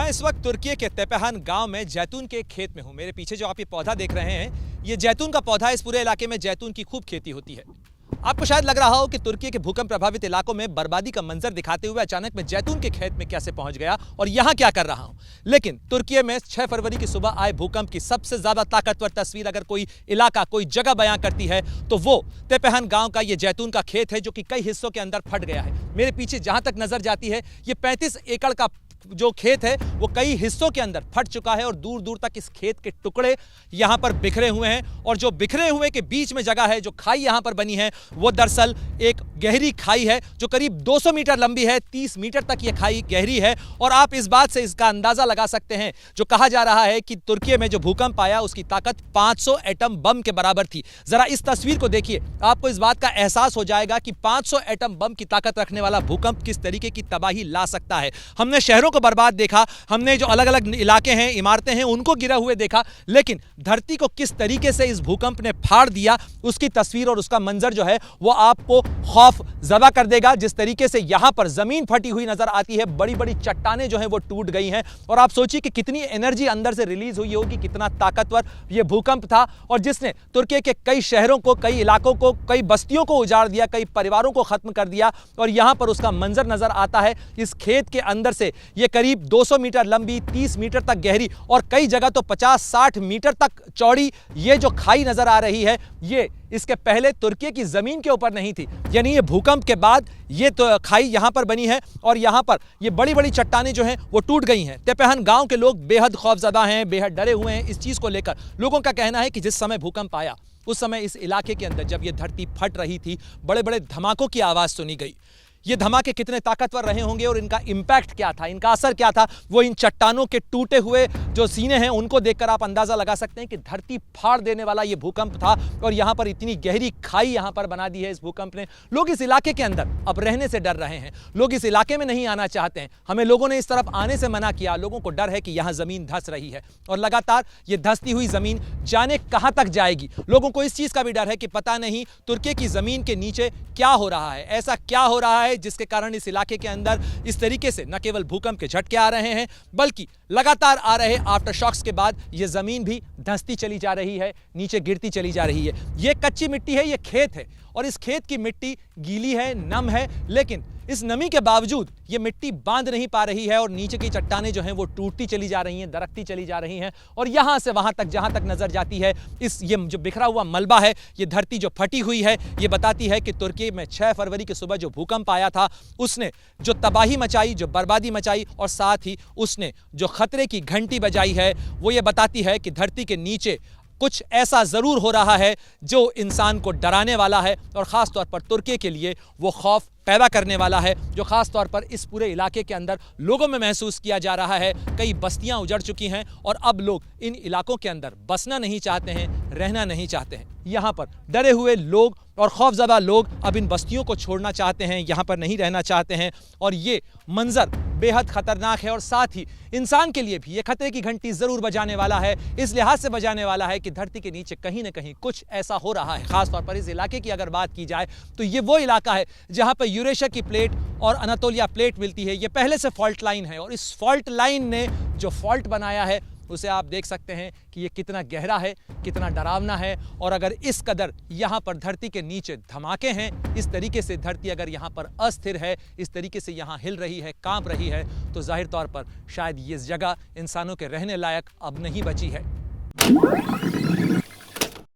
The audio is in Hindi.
मैं इस वक्त तुर्की के तेपेहान गांव में जैतून के एक खेत में हूं। मेरे पीछे जो आप ये पौधा देख रहे हैं, ये जैतून का पौधा है। इस पूरे इलाके में जैतून की खूब खेती होती है। आपको शायद लग रहा हो कि तुर्की के भूकंप प्रभावित इलाकों में बर्बादी का मंजर दिखाते हुए अचानक मैं जैतून के खेत में कैसे पहुंच गया और यहां क्या कर रहा हूं। लेकिन तुर्की में 6 फरवरी की सुबह आए भूकंप की सबसे ज्यादा ताकतवर तस्वीर अगर कोई इलाका, कोई जगह बयां करती है तो वो तेपेहान गांव का ये जैतून का खेत है, जो कि कई हिस्सों के अंदर फट गया है। मेरे पीछे जहां तक नजर जाती है, ये 35 एकड़ का जो खेत है वो कई हिस्सों के अंदर फट चुका है और दूर दूर तक इस खेत के टुकड़े यहां पर बिखरे हुए हैं। और जो बिखरे हुए के बीच में जगह है, जो खाई यहां पर बनी है, वो दरअसल एक गहरी खाई है जो करीब 200 मीटर लंबी है। 30 मीटर तक ये खाई गहरी है। और आप इस बात से इसका अंदाजा लगा सकते हैं, जो कहा जा रहा है कि तुर्की में जो भूकंप आया उसकी ताकत 500 एटम बम के बराबर थी। जरा इस तस्वीर को देखिए, आपको इस बात का एहसास हो जाएगा कि 500 एटम बम की ताकत रखने वाला भूकंप किस तरीके की तबाही ला सकता है। हमने शहरों को बर्बाद देखा, हमने जो अलग अलग इलाके हैं, इमारतें हैं, उनको गिरा हुए देखा, लेकिन धरती को किस तरीके से इस भूकंप ने फाड़ दिया, उसकी तस्वीर और उसका मंजर जो है वो आपको खौफ ज़दा कर देगा। जिस तरीके से यहां पर जमीन फटी हुई नजर आती है, बड़ी बड़ी चट्टानें जो हैं वो टूट गई हैं। और आप सोचिए कि कितनी एनर्जी अंदर से रिलीज हुई होगी, कितना ताकतवर ये भूकंप था, और जिसने तुर्की के कई शहरों को, कई इलाकों को, कई बस्तियों को उजाड़ दिया, कई परिवारों को खत्म कर दिया। और यहां पर उसका मंजर नजर आता है। इस खेत के अंदर से ये करीब 200 मीटर लंबी, 30 मीटर तक गहरी और कई जगह तो 50-60 मीटर तक चौड़ी ये जो खाई नजर आ रही है, ये इसके पहले तुर्की की जमीन के ऊपर नहीं थी। यानी ये भूकंप के बाद ये तो खाई यहां पर बनी है और यहां पर ये बड़ी बड़ी चट्टानें जो हैं वो टूट गई हैं। तेपेहान गांव के लोग बेहद खौफजदा हैं, बेहद डरे हुए हैं इस चीज को लेकर। लोगों का कहना है कि जिस समय भूकंप आया उस समय इस इलाके के अंदर जब ये धरती फट रही थी, बड़े बड़े धमाकों की आवाज सुनी गई। ये धमाके कितने ताकतवर रहे होंगे और इनका इंपैक्ट क्या था, इनका असर क्या था, वो इन चट्टानों के टूटे हुए जो सीने हैं उनको देखकर आप अंदाजा लगा सकते हैं कि धरती फाड़ देने वाला ये भूकंप था। और यहां पर इतनी गहरी खाई यहां पर बना दी है इस भूकंप ने। लोग इस इलाके के अंदर अब रहने से डर रहे हैं, लोग इस इलाके में नहीं आना चाहते हैं। हमें लोगों ने इस तरफ आने से मना किया। लोगों को डर है कि यहां जमीन धंस रही है और लगातार ये धंसती हुई जमीन जाने कहां तक जाएगी। लोगों को इस चीज का भी डर है कि पता नहीं तुर्की की जमीन के नीचे क्या हो रहा है, ऐसा क्या हो रहा है जिसके कारण इस इलाके के अंदर इस तरीके से न केवल भूकंप के झटके आ रहे हैं, बल्कि लगातार आ रहे आफ्टर शॉक्स के बाद यह जमीन भी धंसती चली जा रही है, नीचे गिरती चली जा रही है। यह कच्ची मिट्टी है, यह खेत है और इस खेत की मिट्टी गीली है, नम है, लेकिन इस नमी के बावजूद ये मिट्टी बांध नहीं पा रही है और नीचे की चट्टानें जो हैं वो टूटती चली जा रही हैं, दरकती चली जा रही हैं। और यहां से वहां तक जहां तक नजर जाती है, ये जो बिखरा हुआ मलबा है, ये धरती जो फटी हुई है, ये बताती है कि तुर्की में 6 फरवरी की सुबह जो भूकंप आया था उसने जो तबाही मचाई, जो बर्बादी मचाई और साथ ही उसने जो खतरे की घंटी बजाई है, वो ये बताती है कि धरती के नीचे कुछ ऐसा जरूर हो रहा है जो इंसान को डराने वाला है और खास तौर पर तुर्की के लिए वो खौफ पैदा करने वाला है, जो खास तौर पर इस पूरे इलाके के अंदर लोगों में महसूस किया जा रहा है। कई बस्तियां उजड़ चुकी हैं और अब लोग इन इलाकों के अंदर बसना नहीं चाहते हैं, रहना नहीं चाहते हैं। यहां पर डरे हुए लोग और खौफजदा लोग अब इन बस्तियों को छोड़ना चाहते हैं, यहां पर नहीं रहना चाहते हैं। और ये मंजर बेहद खतरनाक है और साथ ही इंसान के लिए भी ये खतरे की घंटी जरूर बजाने वाला है। इस लिहाज से बजाने वाला है कि धरती के नीचे कहीं ना कहीं कुछ ऐसा हो रहा है। खासतौर पर इस इलाके की अगर बात की जाए तो ये वो इलाका है जहां पर यूरेशिया की प्लेट और अनातोलिया प्लेट मिलती है। ये पहले से फॉल्ट लाइन है और इस फॉल्ट लाइन ने जो फॉल्ट बनाया है उसे आप देख सकते हैं कि ये कितना गहरा है, कितना डरावना है। और अगर इस कदर यहाँ पर धरती के नीचे धमाके हैं, इस तरीके से धरती अगर यहाँ पर अस्थिर है, इस तरीके से यहाँ हिल रही है, कांप रही है, तो जाहिर तौर पर शायद ये जगह इंसानों के रहने लायक अब नहीं बची है।